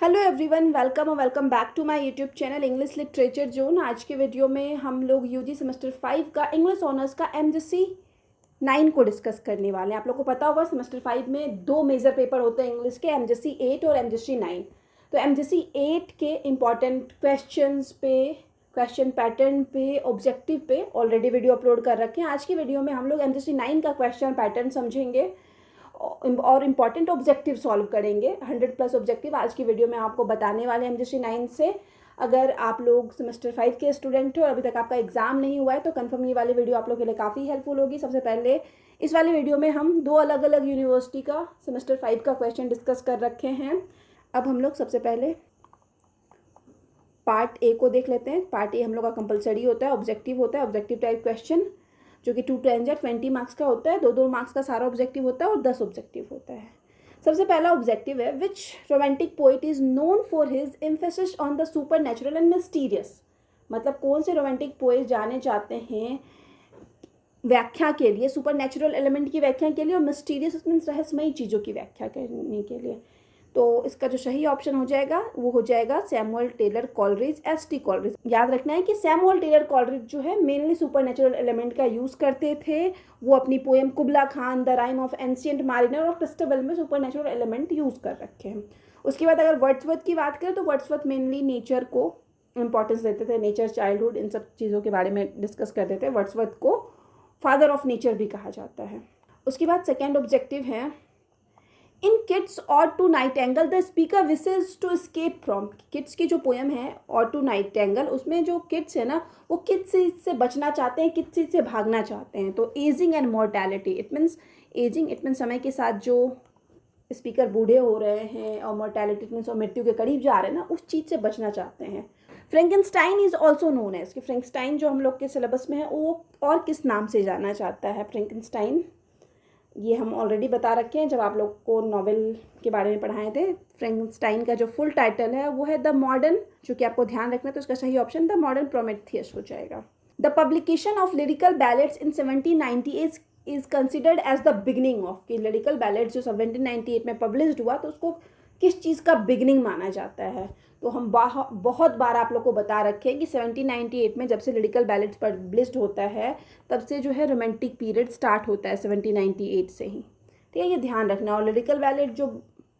Hello everyone, welcome और welcome back to my YouTube channel English literature zone. आज के video में हम लोग यूजी सेमेस्टर 5 का इंग्लिश ऑनर्स का एमजीसी 9 को डिस्कस करने वाले हैं। आप लोग को पता होगा सेमेस्टर 5 में दो मेजर पेपर होते हैं इंग्लिश के, एमजीसी 8 और एमजीसी 9। तो एमजीसी 8 के इम्पॉर्टेंट क्वेश्चंस पे, क्वेश्चन पैटर्न पे, ऑब्जेक्टिव पे ऑलरेडी वीडियो अपलोड कर रखे हैं। आज की वीडियो में हम लोग एमजीसी 9 का क्वेश्चन पैटर्न समझेंगे और इम्पॉर्टेंट ऑब्जेक्टिव सॉल्व करेंगे। 100+ ऑब्जेक्टिव आज की वीडियो में आपको बताने वाले हैं एमजीसी 9 से। अगर आप लोग सेमेस्टर 5 के स्टूडेंट हो और अभी तक आपका एग्जाम नहीं हुआ है तो कंफर्म ये वाली वीडियो आप लोग के लिए काफ़ी हेल्पफुल होगी। सबसे पहले इस वाली वीडियो में हम दो अलग अलग यूनिवर्सिटी का सेमेस्टर 5 का क्वेश्चन डिस्कस कर रखे हैं। अब हम लोग सबसे पहले पार्ट ए को देख लेते हैं। पार्ट ए हम लोग का कंपलसरी होता है, ऑब्जेक्टिव होता है, ऑब्जेक्टिव टाइप क्वेश्चन जो कि 2 टाइम्स 20 मार्क्स का होता है। 2 मार्क्स का सारा ऑब्जेक्टिव होता है और 10 ऑब्जेक्टिव होता है। सबसे पहला ऑब्जेक्टिव है, which romantic poet is known for his emphasis on the supernatural and mysterious. मतलब कौन से रोमांटिक पोइट जाने जाते हैं व्याख्या के लिए, सुपर नेचुरल एलिमेंट की व्याख्या के लिए और मिस्टीरियस मीन्स रहस्यमयी चीज़ों की व्याख्या करने के लिए। तो इसका जो सही ऑप्शन हो जाएगा वो हो जाएगा Samuel Taylor Coleridge, S T. Coleridge. याद रखना है कि सैमुअल टेलर कॉलरिज जो है मेनली सुपर नेचुरल एलिमेंट का यूज़ करते थे। वो अपनी poem Kubla Khan, the rime of ancient mariner और क्रिस्टबल में सुपर नेचुरल एलिमेंट यूज़ कर रखे हैं। उसके बाद अगर वर्ड्सवर्थ की बात करें तो वर्ड्सवर्थ मेनली नेचर को इंपॉर्टेंस देते थे, नेचर, चाइल्डहुड, इन सब चीज़ों के बारे में डिस्कस करते थे। वर्ड्सवर्थ को फादर ऑफ नेचर भी कहा जाता है। उसके बाद सेकेंड ऑब्जेक्टिव है, in Keats ode to nightingale the speaker wishes to escape from. Keats की जो पोएम है और टू नाइटेंगल, उसमें जो किड्स है ना वो किस चीज़ से बचना चाहते हैं, किस चीज़ से भागना चाहते हैं। तो ageing and mortality, it means ageing, it means समय के साथ जो स्पीकर बूढ़े हो रहे हैं, और मॉर्टैलिटी मीन्स और मृत्यु के करीब जा रहे हैं ना, उस चीज़ से बचना चाहते हैं। Frankenstein is also known as, कि फ्रैंकेनस्टाइन जो हम लोग के सिलेबस में है वो और किस नाम से जाना चाहता है फ्रैंकेनस्टाइन, ये हम ऑलरेडी बता रखे हैं जब आप लोग को नॉवेल के बारे में पढ़ाए थे। फ्रैंकेनस्टाइन का जो फुल टाइटल है वो है द मॉडर्न, जो कि आपको ध्यान रखना है, तो इसका सही ऑप्शन द मॉडर्न प्रोमेथियस हो जाएगा। The publication of lyrical ballads in 1798 is considered as the beginning of, कि लिरिकल बैलेट्स जो 1798 में पब्लिश्ड हुआ तो उसको किस चीज़ का बिगनिंग माना जाता है। तो हम बहुत बार आप लोग को बता रखे हैं कि 1798 में जब से लिरिकल बैलेट्स पब्लिश्ड होता है तब से जो है रोमांटिक पीरियड स्टार्ट होता है 1798 से ही। ठीक है, ये ध्यान रखना। और लिरिकल बैलेट जो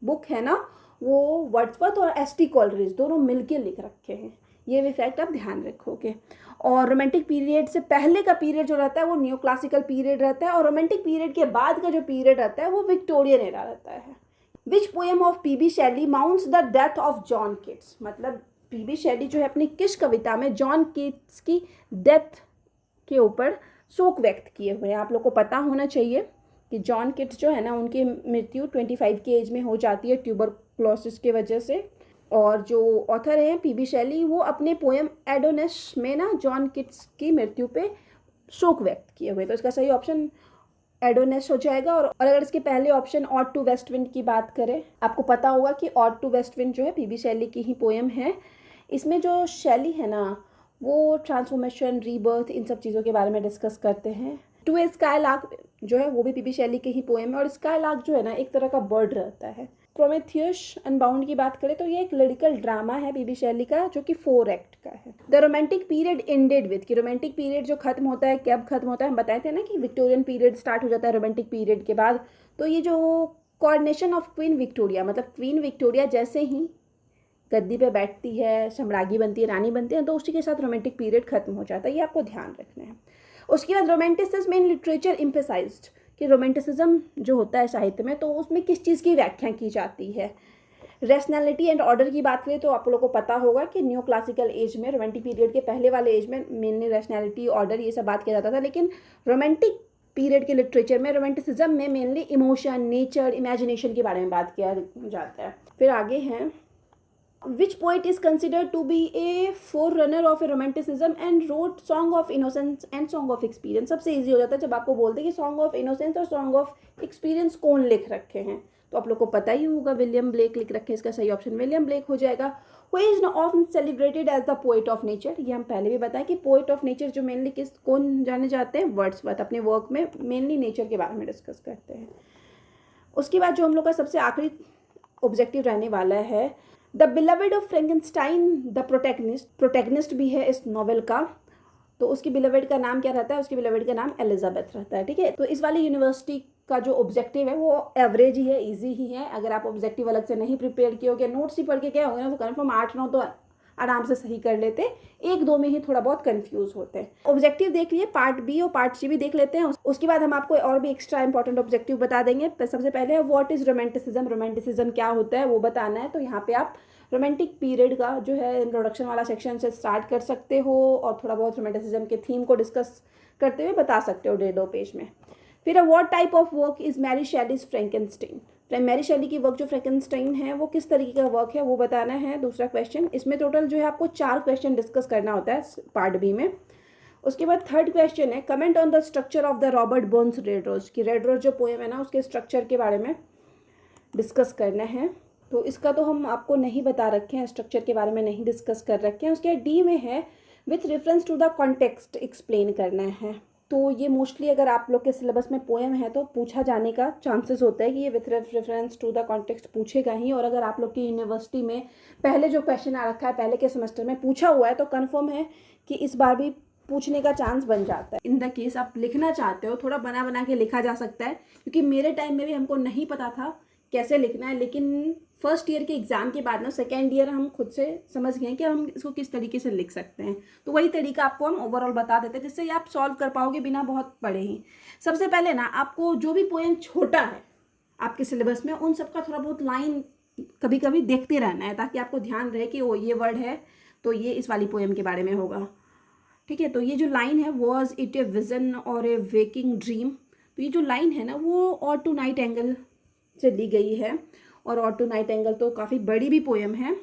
बुक है ना वो वर्ड्सवर्थ और एस.टी. कॉलरिज दोनों मिलके लिख रखे हैं, ये भी फैक्ट आप ध्यान रखोगे। और रोमांटिक पीरियड से पहले का पीरियड जो रहता है वो न्यू क्लासिकल पीरियड रहता है, और रोमांटिक पीरियड के बाद का जो पीरियड रहता है वो विक्टोरियन एरा रहता है। Which poem of P B. Shelley mounts the death of John Keats. मतलब पी.बी. शैली जो है अपनी किस कविता में जॉन किट्स की डेथ के ऊपर शोक व्यक्त किए हुए हैं। आप लोग को पता होना चाहिए कि जॉन किट्स जो है ना उनकी मृत्यु 25 की एज में हो जाती है ट्यूबरक्लोसिस की वजह से। और जो ऑथर हैं पी.बी. शैली वो अपने पोएम एडोनिस में ना जॉन किट्स की मृत्यु पे शोक व्यक्त किए हुए, तो इसका सही ऑप्शन एडोनिस हो जाएगा। और अगर इसके पहले option ode to west wind की बात करें, आपको पता होगा कि ऑड टू वेस्ट विंड जो है पी.बी. शैली की ही पोएम है। इसमें जो शैली है ना वो ट्रांसफॉर्मेशन, रीबर्थ, इन सब चीज़ों के बारे में डिस्कस करते हैं। टू ए स्काईलार्क जो है वो भी पी.बी. शैली की ही पोएम है, और स्काईलार्क जो है ना एक तरह का बर्ड रहता है। प्रोमेथियस अनबाउंड की बात करें तो ये एक लिरिकल ड्रामा है पी.बी. शैली का जो कि 4 एक्ट का है। The romantic period ended with, कि रोमांटिक पीरियड जो खत्म होता है कब खत्म होता है, हम बताए थे ना कि विक्टोरियन पीरियड स्टार्ट हो जाता है रोमांटिक पीरियड के बाद। तो ये जो कोरोनेशन ऑफ क्वीन विक्टोरिया, मतलब क्वीन विक्टोरिया जैसे ही गद्दी पे बैठती है, सम्राज्ञी बनती है, रानी बनती है, तो उसी के साथ रोमांटिक पीरियड खत्म हो जाता है, ये आपको ध्यान रखना है। उसके बाद रोमांटिसिज्म इन लिटरेचर एम्फेसाइज्ड, कि रोमांटिसिज्म जो होता है साहित्य में तो उसमें किस चीज़ की व्याख्या की जाती है। रैशनैलिटी एंड ऑर्डर की बात करें तो आप लोगों को पता होगा कि न्यू क्लासिकल एज में, रोमांटिक पीरियड के पहले वाले एज में मेनली रैशनैलिटी, ऑर्डर, ये सब बात किया जाता था। लेकिन रोमांटिक पीरियड के लिटरेचर में, रोमांटिसिज्म में मेनली इमोशन, नेचर, इमेजिनेशन के बारे में बात किया जाता है। फिर आगे हैं, which poet is considered to be a forerunner of a romanticism and wrote Song of Innocence and Song of Experience। सबसे इजी हो जाता है जब आपको बोलते हैं कि Song of Innocence और Song of Experience कौन लिख रखे हैं, तो आप लोग को पता ही होगा विलियम ब्लेक लिख रखे हैं। इसका सही ऑप्शन विलियम ब्लेक हो जाएगा। Who is often celebrated as the poet of nature, ये हम पहले भी बताएं कि पोएट ऑफ नेचर जो मेनली कौन जाने जाते हैं, वर्ड्सवर्थ अपने वर्क में मेनली नेचर के बारे में डिस्कस करते हैं। उसके बाद जो हम लोग का सबसे आखिरी ऑब्जेक्टिव रहने वाला है, the beloved of Frankenstein, the protagonist भी है इस नॉवेल का, तो उसकी बिलवेड का नाम क्या रहता है, उसकी बिलवेड का नाम एलिजाबेथ रहता है, ठीक है। तो इस वाली यूनिवर्सिटी का जो ऑब्जेक्टिव है वो एवरेज ही है, इजी ही है। अगर आप ऑब्जेक्टिव अलग से नहीं प्रिपेयर किए होगे, नोट्स ही पढ़ के क्या होगा ना, तो कन्फर्म 8-9 तो आराम से सही कर लेते, 1-2 में ही थोड़ा बहुत कंफ्यूज होते हैं। ऑब्जेक्टिव देख लिए, पार्ट बी और पार्ट सी भी देख लेते हैं। उसके बाद हम आपको और भी एक्स्ट्रा इंपॉर्टेंट ऑब्जेक्टिव बता देंगे। सबसे पहले व्हाट इज रोमांटिसिज्म, रोमांटिसिज्म क्या होता है वो बताना है। तो यहाँ पे आप रोमांटिक पीरियड का जो है इंट्रोडक्शन वाला सेक्शन से स्टार्ट कर सकते हो और थोड़ा बहुत रोमांटिसिज्म के थीम को डिस्कस करते हुए बता सकते हो 1.5-2 पेज में। फिर what type of work is Mary Shelley's Frankenstein, Mary Shelley की वर्क जो फ्रैंकेनस्टाइन है वो किस तरीके का वर्क है वो बताना है, दूसरा क्वेश्चन। इसमें टोटल जो है आपको 4 क्वेश्चन डिस्कस करना होता है पार्ट बी में। उसके बाद थर्ड क्वेश्चन है comment on the structure of the Robert Burns red rose, की रेड रोज जो पोएम है ना उसके स्ट्रक्चर के बारे में डिस्कस करना है। तो इसका तो हम आपको नहीं बता रखे हैं, स्ट्रक्चर के बारे में नहीं डिस्कस कर रखे हैं। उसके डी में है with reference to the context explain करना है। तो ये मोस्टली अगर आप लोग के सिलेबस में पोएम है तो पूछा जाने का चांसेस होता है कि ये with reference to the context पूछेगा ही। और अगर आप लोग की यूनिवर्सिटी में पहले जो क्वेश्चन आ रखा है पहले के सेमेस्टर में पूछा हुआ है तो कन्फर्म है कि इस बार भी पूछने का चांस बन जाता है। इन द केस आप लिखना चाहते हो थोड़ा बना बना के लिखा जा सकता है, क्योंकि मेरे टाइम में भी हमको नहीं पता था कैसे लिखना है, लेकिन फर्स्ट ईयर के एग्ज़ाम के बाद ना सेकेंड ईयर हम खुद से समझ गए कि हम इसको किस तरीके से लिख सकते हैं। तो वही तरीका आपको हम ओवरऑल बता देते हैं जिससे आप सॉल्व कर पाओगे बिना बहुत पढ़े ही। सबसे पहले ना आपको जो भी पोएम छोटा है आपके सिलेबस में उन सबका थोड़ा बहुत लाइन कभी कभी देखते रहना है, ताकि आपको ध्यान रहे कि वो ये वर्ड है तो ये इस वाली पोएम के बारे में होगा, ठीक है। तो ये जो लाइन है वॉज इट ए विजन और ए वेकिंग ड्रीम, तो ये जो लाइन है ना वो और टू नाइट एंगल से ली गई है। और और टू नाइट एंगल तो काफ़ी बड़ी भी पोएम है।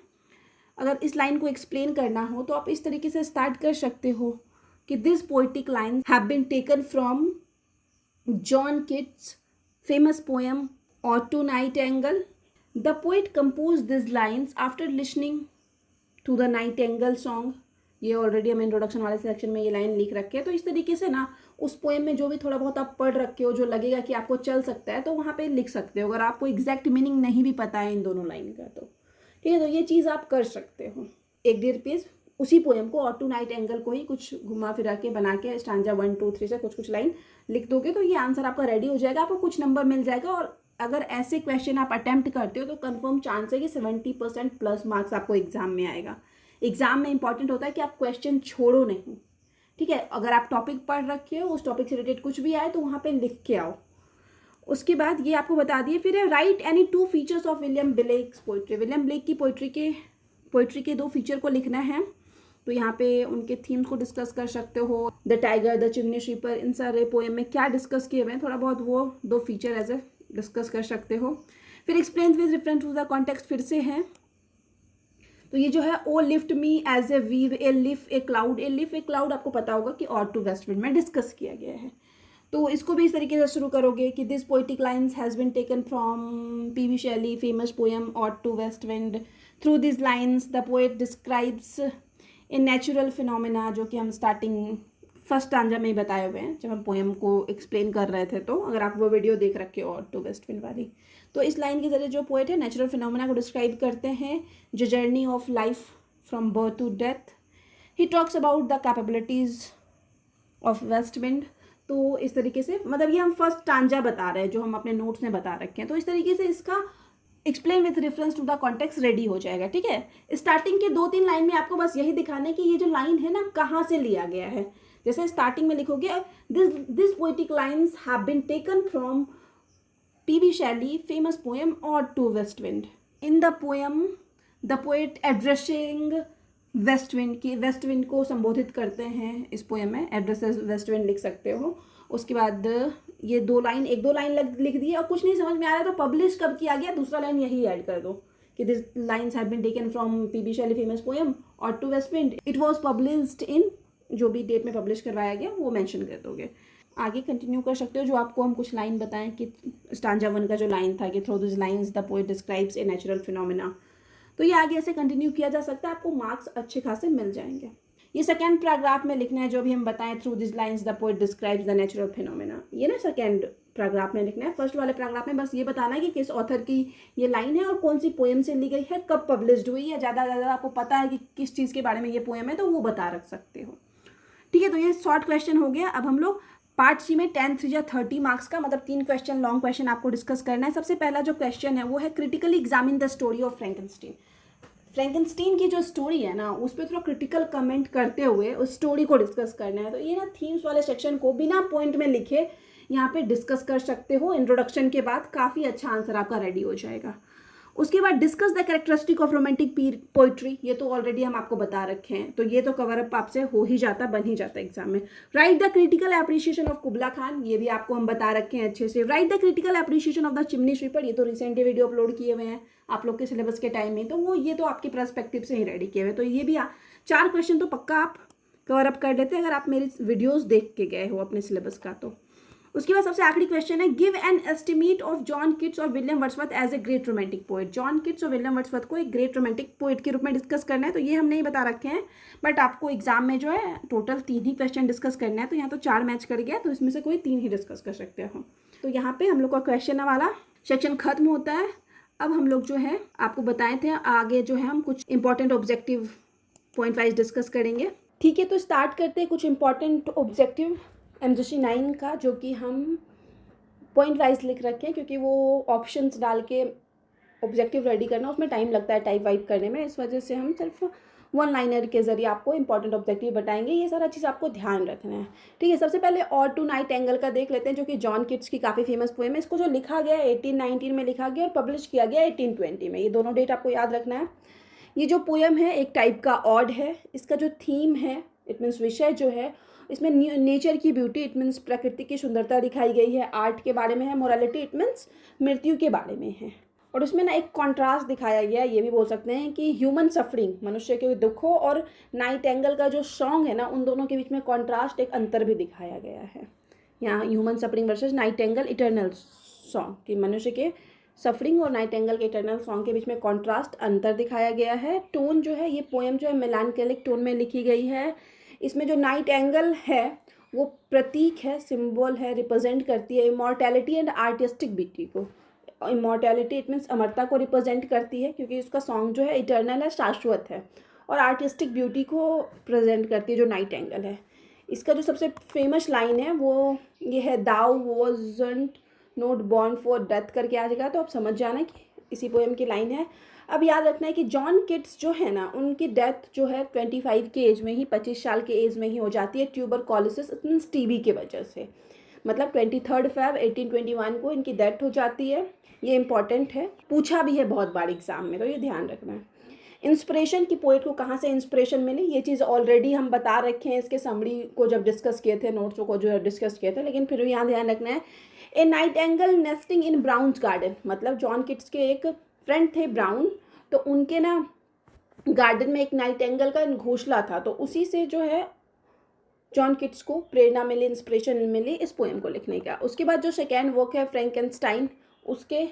अगर इस लाइन को एक्सप्लेन करना हो तो आप इस तरीके से स्टार्ट कर सकते हो कि this poetic lines have been taken from John Keats famous poem ode to nightingale. The poet compose this lines after listening to the nightingale song. ये ऑलरेडी हम इंट्रोडक्शन वाले सेक्शन में ये line लिख रखे हैं। तो इस तरीके से ना उस पोएम में जो भी थोड़ा बहुत आप पढ़ रखे हो जो लगेगा कि आपको चल सकता है तो वहाँ पे लिख सकते हो, अगर आपको एग्जैक्ट मीनिंग नहीं भी पता है इन दोनों लाइन का तो, ठीक है। तो ये चीज़ आप कर सकते हो। 1-1.5 पेज उसी पोएम को और टू नाइट एंगल को ही कुछ घुमा फिरा के बना के स्टांजा 1, 2, 3 से कुछ लाइन लिख दोगे तो ये आंसर आपका रेडी हो जाएगा, आपको कुछ नंबर मिल जाएगा। और अगर ऐसे क्वेश्चन आप अटेम्प्ट करते हो तो कन्फर्म चांस है कि 70% प्लस मार्क्स आपको एग्जाम में आएगा। एग्जाम में इंपॉर्टेंट होता है कि आप क्वेश्चन छोड़ो नहीं, ठीक है। अगर आप टॉपिक पढ़ रखे हो उस टॉपिक से रिलेटेड कुछ भी आए तो वहाँ पे लिख के आओ। उसके बाद ये आपको बता दिए। फिर write any 2 features of William Blake's poetry, William Blake की पोइट्री के 2 फीचर को लिखना है। तो यहाँ पे उनके थीम्स को डिस्कस कर सकते हो, the tiger, the chimney sweeper, इन सारे पोएम में क्या डिस्कस किए हुए हैं थोड़ा बहुत वो 2 फीचर एज ए डिस्कस कर सकते हो। फिर explain with reference to the context फिर से है। तो ये जो है O lift me as a wave a lift a cloud, a lift a cloud आपको पता होगा कि और टू वेस्ट विंड में डिस्कस किया गया है। तो इसको भी इस तरीके से शुरू करोगे कि this poetic lines has been taken from P B. Shelley famous poem ode to west wind. Through this lines the poet describes a natural phenomena, जो कि हम स्टार्टिंग फर्स्ट स्टांजा में ही बताए हुए हैं जब हम पोएम को एक्सप्लेन कर रहे थे। तो अगर आप वो वीडियो देख रखे हो और टू वेस्ट विंड वाली, तो इस लाइन के जरिए जो पोएट है नेचुरल फिनोमेना को डिस्क्राइब करते हैं, जो journey of life from birth to death. He talks about the capabilities of west wind. तो इस तरीके से मतलब ये हम फर्स्ट स्टांजा बता रहे हैं जो हम अपने नोट्स में बता रखे हैं। तो इस तरीके से इसका explain with reference to the context ready हो जाएगा, ठीक है। स्टार्टिंग के 2-3 लाइन में आपको बस यही दिखाना है कि ये जो लाइन है ना कहाँ से लिया गया है। जैसे स्टार्टिंग में लिखोगे this poetic lines have been taken from P B. Shelley famous poem ode to west wind. In the poem the poet addressing west wind, की वेस्ट विंड को संबोधित करते हैं इस पोएम में, एड्रेसेस वेस्ट विंड लिख सकते हो। उसके बाद ये 1-2 लाइन लिख दी और कुछ नहीं समझ में आ रहा है तो पब्लिश कब किया गया दूसरा लाइन यही ऐड कर दो कि this lines have been taken from P B. Shelley famous poem ode to west wind, it was published in, जो भी डेट में पब्लिश करवाया गया वो मेंशन कर दोगे। आगे कंटिन्यू कर सकते हो जो आपको हम कुछ लाइन बताएं कि स्टांजा 1 का जो लाइन था कि through this lines the poet describes a natural phenomena, तो ये आगे ऐसे कंटिन्यू किया जा सकता है, आपको मार्क्स अच्छे खासे मिल जाएंगे। ये सेकेंड पैराग्राफ में लिखना है जो भी हम बताएं, through this lines the poet describes the natural phenomena, ये ना सेकेंड पैराग्राफ में लिखना है। फर्स्ट वाले पैराग्राफ में बस ये बताना है कि किस ऑथर की ये लाइन है और कौन सी पोएम से ली गई है, कब पब्लिश्ड हुई है, ज़्यादा ज़्यादा आपको पता है कि किस चीज़ के बारे में ये पोएम है तो वो बता रख सकते हो। ठीक है, तो ये शॉर्ट क्वेश्चन हो गया। अब हम लोग पार्ट सी में 10 3 या 30 मार्क्स का मतलब 3 क्वेश्चन लॉन्ग क्वेश्चन आपको डिस्कस करना है। सबसे पहला जो क्वेश्चन है वो है critically examine the story of फ्रैंकेनस्टीन। फ्रैंकेनस्टीन की जो स्टोरी है ना उस पर थोड़ा क्रिटिकल कमेंट करते हुए उस स्टोरी को डिस्कस करना है। तो ये ना थीम्स वाले सेक्शन को बिना पॉइंट में लिखे यहाँ पे डिस्कस कर सकते हो। इंट्रोडक्शन के बाद काफ़ी अच्छा आंसर आपका रेडी हो जाएगा। उसके बाद discuss the characteristic of romantic poetry, ये तो ऑलरेडी हम आपको बता रखे हैं, तो ये तो कवर अप आपसे हो ही जाता, बन ही जाता एग्जाम में। Write the critical appreciation of Kubla Khan, ये भी आपको हम बता रखे हैं अच्छे से। Write the critical appreciation of the chimney sweeper, ये तो रिसेंटली वीडियो अपलोड किए हुए हैं आप लोग के सिलेबस के टाइम में, तो वो ये तो आपके पर्सपेक्टिव से ही रेडी किए हुए, तो ये भी 4 क्वेश्चन तो पक्का आप कवर अप कर लेते हैं अगर आप मेरी वीडियोज़ देख के गए हो अपने सिलेबस का। तो उसके बाद सबसे आखिरी क्वेश्चन है give an estimate of John Keats और William Wordsworth as a great romantic poet. John Keats और विलियम वर्ड्सवर्थ को एक ग्रेट रोमांटिक पोएट के रूप में डिस्कस करना है, तो ये हम नहीं बता रखे हैं, बट आपको एग्जाम में जो है टोटल 3 ही क्वेश्चन डिस्कस करना है। तो यहाँ तो 4 मैच कर गया, तो इसमें से कोई 3 ही डिस्कस कर सकते हो। तो यहाँ पे हम लोग का क्वेश्चन वाला सेक्शन खत्म होता है। अब हम लोग जो है आपको बताए थे आगे जो है हम कुछ important objective point wise discuss करेंगे। ठीक है, तो स्टार्ट करते हैं कुछ इंपॉर्टेंट ऑब्जेक्टिव MGC 9 का, जो कि हम पॉइंट वाइज लिख रखे हैं क्योंकि वो ऑप्शंस डाल के ऑब्जेक्टिव रेडी करना उसमें टाइम लगता है टाइप वाइप करने में, इस वजह से हम सिर्फ 1 लाइनर के जरिए आपको इंपॉर्टेंट ऑब्जेक्टिव बताएंगे। ये सारा चीज़ आपको ध्यान रखना है। ठीक है, सबसे पहले और टू नाइट एंगल का देख लेते हैं, जो कि जॉन किट्स की काफ़ी फेमस पोएम है। इसको जो लिखा गया 1819 में लिखा गया और पब्लिश किया गया 1820 में, ये दोनों डेट आपको याद रखना है। ये जो पोएम है एक टाइप का ऑड है। इसका जो थीम है इट मीन्स विषय जो है इसमें नेचर की ब्यूटी इट मीन्स प्रकृति की सुंदरता दिखाई गई है, आर्ट के बारे में है, मोरालिटी इट मीन्स मृत्यु के बारे में है, और उसमें ना एक कॉन्ट्रास्ट दिखाया गया है, ये भी बोल सकते हैं कि ह्यूमन सफरिंग मनुष्य के दुखों और नाइट एंगल का जो सॉन्ग है ना उन दोनों के बीच में कॉन्ट्रास्ट एक अंतर भी दिखाया गया है। यहाँ human suffering versus night angle eternal song कि मनुष्य के सफरिंग और नाइट एंगल के इटर्नल सॉन्ग के बीच में कॉन्ट्रास्ट अंतर दिखाया गया है। टोन जो है ये पोएम जो है मेलानकेलिक टोन में लिखी गई है। इसमें जो नाइट एंगल है वो प्रतीक है, सिंबल है, रिप्रेजेंट करती है इमॉर्टैलिटी एंड आर्टिस्टिक ब्यूटी को। इमॉर्टैलिटी इट मीन्स अमरता को रिप्रेजेंट करती है क्योंकि उसका सॉन्ग जो है इटर्नल है, शाश्वत है, और आर्टिस्टिक ब्यूटी को प्रेजेंट करती है जो नाइट एंगल है। इसका जो सबसे फेमस लाइन है वो ये है thou wasn't not born for death करके आ जाएगा, तो आप समझ जाना कि इसी पोएम की लाइन है। अब याद रखना है कि जॉन किट्स जो है ना उनकी डेथ जो है 25 के एज में ही, 25 साल के एज में ही हो जाती है ट्यूबरकुलोसिस मींस टीबी की वजह से। मतलब 23 Feb 1821 को इनकी डेथ हो जाती है। ये इंपॉर्टेंट है, पूछा भी है बहुत बार एग्जाम में, तो ये ध्यान रखना है। इंस्पिरेशन की पोएट को कहाँ से इंस्पिरेशन मिली ये चीज़ ऑलरेडी हम बता रखे हैं इसके समरी को जब डिस्कस किए थे, नोट्स को जो डिस्कस किए थे, लेकिन फिर भी यहाँ ध्यान रखना है। ए नाइट एंगल नेस्टिंग इन ब्राउन्स गार्डन, मतलब जॉन किट्स के एक फ्रेंड थे ब्राउन, तो उनके ना गार्डन में एक नाइट एंगल का घोंसला था, तो उसी से जो है जॉन किट्स को प्रेरणा मिली, इंस्पिरेशन मिली इस पोएम को लिखने का। उसके बाद जो सेकेंड वर्क है फ्रैंकेनस्टाइन, उसके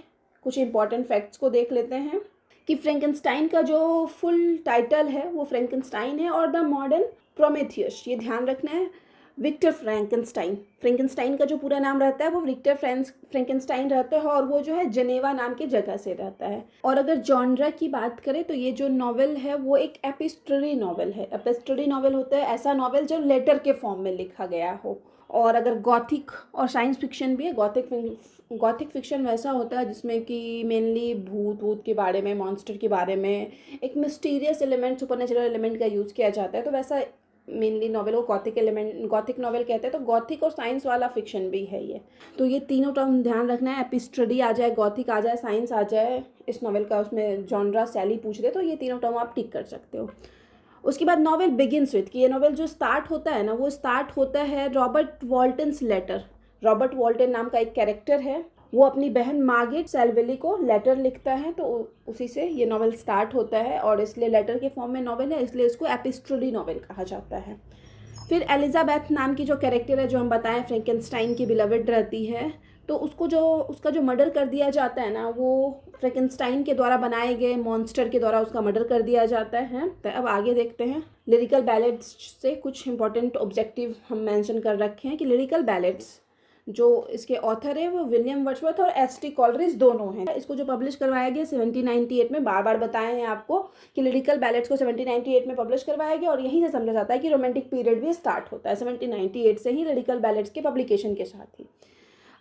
कुछ इंपॉर्टेंट फैक्ट्स को देख लेते हैं कि फ्रैंकेनस्टाइन का जो फुल टाइटल है वो फ्रैंकेनस्टाइन है और द मॉडर्न प्रोमेथियस, ये ध्यान रखना है। विक्टर फ्रैंकेनस्टाइन का जो पूरा नाम रहता है वो विक्टर फ्रैंकेनस्टाइन रहता है और वो जो है जेनेवा नाम की जगह से रहता है। और अगर जॉनरा की बात करें तो ये जो नॉवेल है वो एक एपिस्टोरी नॉवेल है। एपिस्टोरी नॉवेल होता है ऐसा नॉवेल जो लेटर के फॉर्म में लिखा गया हो। और अगर गॉथिक और साइंस फिक्शन भी है, गॉथिक फिक्शन वैसा होता है जिसमें कि मेनली भूत के बारे में, मॉन्स्टर के बारे में, एक मिस्टीरियस एलिमेंट, सुपरनेचुरल एलिमेंट का यूज़ किया जाता है, तो वैसा मेनली नॉवेल को गॉथिक नॉवेल कहते हैं। तो गॉथिक और साइंस वाला फिक्शन भी है ये, तो ये तीनों टर्म ध्यान रखना है। एपिस्टोरी आ जाए, गॉथिक आ जाए, साइंस आ जाए, इस नॉवेल का उसमें जॉनरा सैली पूछ दे तो ये तीनों टर्म आप टिक कर सकते हो। उसके बाद नॉवेल बिगिन्स विथ कि ये नॉवेल जो स्टार्ट होता है ना वो स्टार्ट होता है रॉबर्ट वॉल्टन्स लेटर। रॉबर्ट वॉल्टन नाम का एक कैरेक्टर है, वो अपनी बहन मार्गरेट सेल्वेली को लेटर लिखता है, तो उसी से ये नॉवेल स्टार्ट होता है और इसलिए लेटर के फॉर्म में नॉवेल है, इसलिए इसको एपिस्टोरी नॉवेल कहा जाता है। फिर एलिजाबेथ नाम की जो कैरेक्टर है जो हम बताएं फ्रैंकेनस्टाइन की बिलवेड रहती है, तो उसका जो मर्डर कर दिया जाता है ना, वो फ्रैंकेनस्टाइन के द्वारा बनाए गए मॉन्स्टर के द्वारा उसका मर्डर कर दिया जाता है। तो अब आगे देखते हैं। लिरिकल बैलेड्स से कुछ इंपॉर्टेंट ऑब्जेक्टिव हम मेंशन कर रखे हैं कि लिरिकल बैलेड्स जो इसके ऑथर है वो विलियम वर्ड्सवर्थ और एस.टी. कॉलरिज दोनों हैं। इसको जो पब्लिश करवाया गया 1798 में, बार बार बताए हैं आपको कि लिरिकल बैलेड्स को 1798 में पब्लिश करवाया गया, और यहीं से समझा जाता है कि रोमांटिक पीरियड भी स्टार्ट होता है 1798 से ही, लिरिकल बैलेड्स के पब्लिकेशन के साथ ही।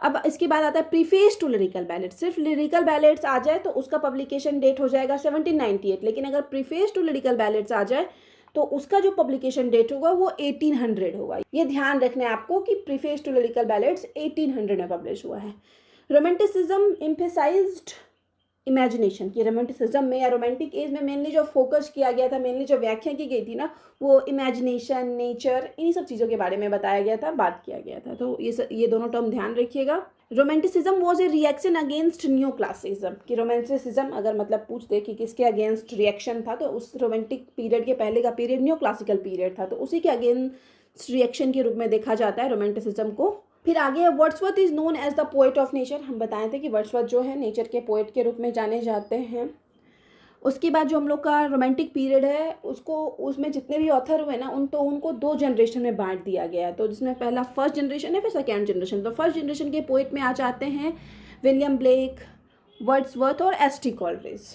अब इसके बाद आता है प्रीफेस टू लिरिकल बैलेड्स। सिर्फ लिरिकल बैलेड्स आ जाए तो उसका पब्लिकेशन डेट हो जाएगा 1798, लेकिन अगर प्रीफेस टू लिरिकल बैलेड्स आ जाए तो उसका जो पब्लिकेशन डेट होगा वो 1800 होगा। ये ध्यान रखना है आपको कि प्रीफेस टू लिरिकल बैलेड्स 1800 में पब्लिश हुआ है। रोमांटिसिज्म एम्फेसाइज्ड इमेजिनेशन की, रोमांटिसिज्म में या रोमांटिक एज में मेनली जो फोकस किया गया था, मेनली जो व्याख्या की गई थी ना, वो इमेजिनेशन, नेचर, इन्हीं सब चीज़ों के बारे में बताया गया था, बात किया गया था। तो ये दोनों टर्म ध्यान रखिएगा। Romanticism was a reaction against new classicism, कि रोमांटिसिज्म अगर मतलब पूछ दे कि किसके अगेंस्ट रिएक्शन था, तो उस रोमांटिक पीरियड के पहले का पीरियड न्यू क्लासिकल पीरियड था, तो उसी के अगेंस्ट रिएक्शन के रूप में देखा जाता है रोमांटिसिज्म को। फिर आगे Wordsworth is known as the poet of nature. हम बताए थे कि वर्ड्सवर्थ जो है नेचर के पोएट के रूप में जाने जाते हैं। उसके बाद जो हम लोग का रोमांटिक पीरियड है उसमें जितने भी ऑथर हुए ना उनको 2 जनरेशन में बांट दिया गया है। तो जिसमें पहला फर्स्ट जनरेशन है, फिर सेकेंड जनरेशन। तो फर्स्ट जनरेशन के पोएट में आ जाते हैं विलियम ब्लेक, वर्ड्सवर्थ और एस.टी. कॉलरिज।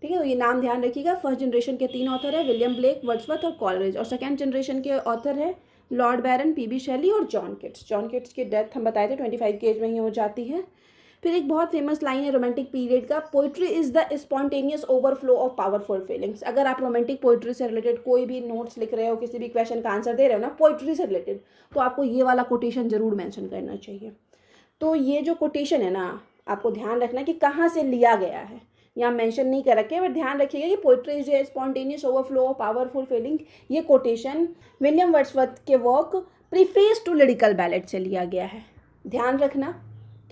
ठीक है, तो ये नाम ध्यान रखिएगा। फर्स्ट जनरेशन के 3 ऑथर है, विलियम ब्लेक, वर्ड्सवर्थ और कॉलरिज। और सेकेंड जनरेशन के ऑथर है लॉर्ड बैरन, पी.बी. शेली और जॉन किट्स। जॉन किट्स की डेथ हम बताए थे 25 की एज में ही हो जाती है। फिर एक बहुत फेमस लाइन है रोमांटिक पीरियड का, poetry is the spontaneous overflow of powerful feelings. अगर आप रोमांटिक पोइट्री से रिलेटेड कोई भी नोट्स लिख रहे हो, किसी भी क्वेश्चन का आंसर दे रहे हो ना पोइट्री से रिलेटेड, तो आपको ये वाला कोटेशन जरूर मेंशन करना चाहिए। तो ये जो कोटेशन है ना, आपको ध्यान रखना कि कहाँ से लिया गया है, यहाँ मेंशन नहीं कर रखे, बट ध्यान रखिएगा कि poetry is a spontaneous overflow of powerful feeling. ये कोटेशन विलियम वर्ड्सवर्थ के work preface to lyrical ballad से लिया गया है। ध्यान रखना